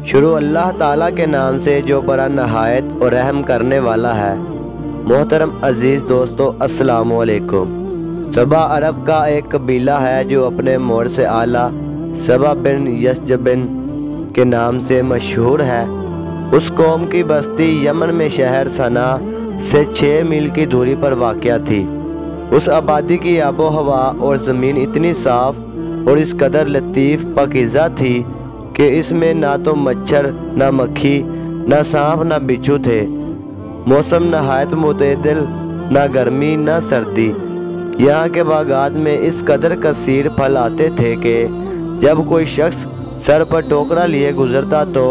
شروع اللہ تعالیٰ کے نام سے جو بڑا نہایت اور رحم کرنے والا ہے۔ محترم عزیز دوستو، السلام علیکم۔ سبا عرب کا ایک قبیلہ ہے جو اپنے موڑ سے اعلیٰ سبا بن یسجبن کے نام سے مشہور ہے۔ اس قوم کی بستی یمن میں شہر صنعا سے 6 میل کی دوری پر واقع تھی۔ اس آبادی کی آب و ہوا اور زمین اتنی صاف اور اس قدر لطیف پاکیزہ تھی کہ اس میں نہ تو مچھر، نہ مکھی، نہ سانپ، نہ بچھو تھے۔ موسم نہایت معتدل، نہ گرمی نہ سردی۔ یہاں کے باغات میں اس قدر کثیر پھل آتے تھے کہ جب کوئی شخص سر پر ٹوکرا لیے گزرتا تو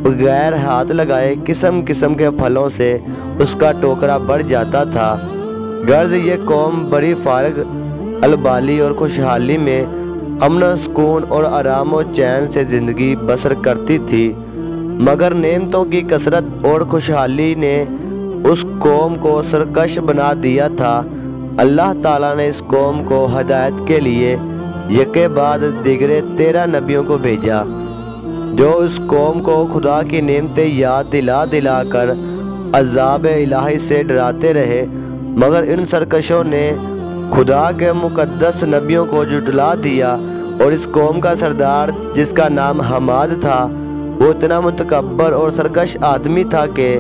بغیر ہاتھ لگائے قسم قسم کے پھلوں سے اس کا ٹوکرا بھر جاتا تھا۔ غرض یہ قوم بڑی فارغ البالی اور خوشحالی میں امن و سکون اور آرام و چین سے زندگی بسر کرتی تھی، مگر نعمتوں کی کثرت اور خوشحالی نے اس قوم کو سرکش بنا دیا تھا۔ اللہ تعالیٰ نے اس قوم کو ہدایت کے لیے یکے بعد دیگرے 13 نبیوں کو بھیجا، جو اس قوم کو خدا کی نعمتیں یاد دلا دلا کر عذاب الہی سے ڈراتے رہے، مگر ان سرکشوں نے خدا کے مقدس نبیوں کو جھٹلا دیا، اور اس قوم کا سردار جس کا نام حماد تھا وہ اتنا متکبر اور سرکش آدمی تھا کہ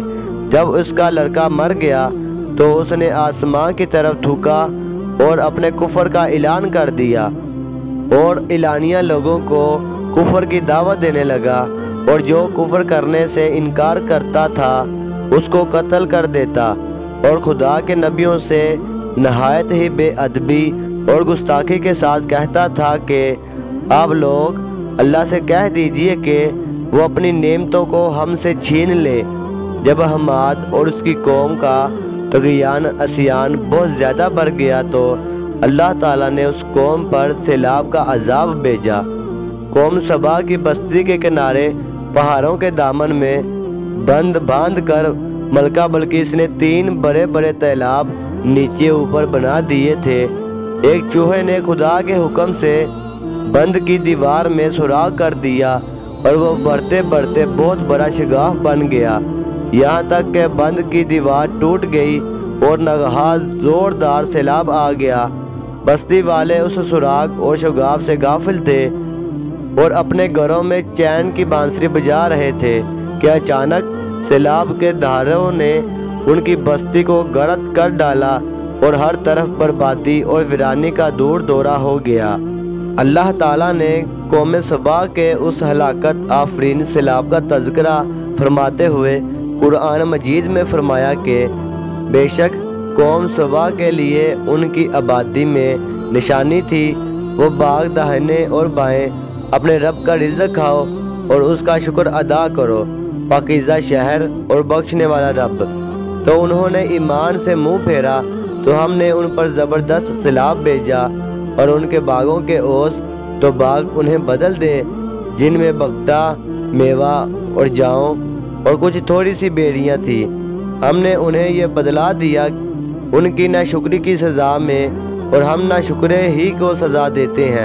جب اس کا لڑکا مر گیا تو اس نے آسمان کی طرف تھوکا اور اپنے کفر کا اعلان کر دیا، اور اعلانیہ لوگوں کو کفر کی دعوت دینے لگا، اور جو کفر کرنے سے انکار کرتا تھا اس کو قتل کر دیتا، اور خدا کے نبیوں سے نہایت ہی بے ادبی اور گستاخی کے ساتھ کہتا تھا کہ آپ لوگ اللہ سے کہہ دیجئے کہ وہ اپنی نعمتوں کو ہم سے چھین لے۔ جب حماد اور اس کی قوم کا طغیان عصیان بہت زیادہ بڑھ گیا تو اللہ تعالیٰ نے اس قوم پر سیلاب کا عذاب بھیجا۔ قوم سبا کی بستی کے کنارے پہاڑوں کے دامن میں بند باندھ کر ملکہ بلقیس نے 3 بڑے بڑے تالاب نیچے اوپر بنا دیے تھے۔ ایک چوہے نے خدا کے حکم سے بند کی دیوار میں سوراخ کر دیا اور وہ بڑھتے بڑھتے بہت بڑا شگاف بن گیا، یہاں تک کہ بند کی دیوار ٹوٹ گئی اور ناگہاں زوردار سیلاب آ گیا۔ بستی والے اس سوراخ اور شگاف سے غافل تھے اور اپنے گھروں میں چین کی بانسری بجا رہے تھے کہ اچانک سیلاب کے دھاروں نے ان کی بستی کو غرق کر ڈالا اور ہر طرف بربادی اور ویرانی کا دور دورہ ہو گیا۔ اللہ تعالیٰ نے قوم سبا کے اس ہلاکت آفرین سیلاب کا تذکرہ فرماتے ہوئے قرآن مجید میں فرمایا کہ بے شک قوم سبا کے لیے ان کی آبادی میں نشانی تھی، وہ باغ داہنے اور بائیں اپنے رب کا رزق کھاؤ اور اس کا شکر ادا کرو، پاکیزہ شہر اور بخشنے والا رب۔ تو انہوں نے ایمان سے منہ پھیرا تو ہم نے ان پر زبردست سیلاب بھیجا، اور ان کے باغوں کے اوس تو باغ انہیں بدل دے جن میں بگٹا، میوہ اور جاؤں اور کچھ تھوڑی سی بیریاں تھیں۔ ہم نے انہیں یہ بدلا دیا ان کی ناشکری کی سزا میں، اور ہم ناشکرے ہی کو سزا دیتے ہیں۔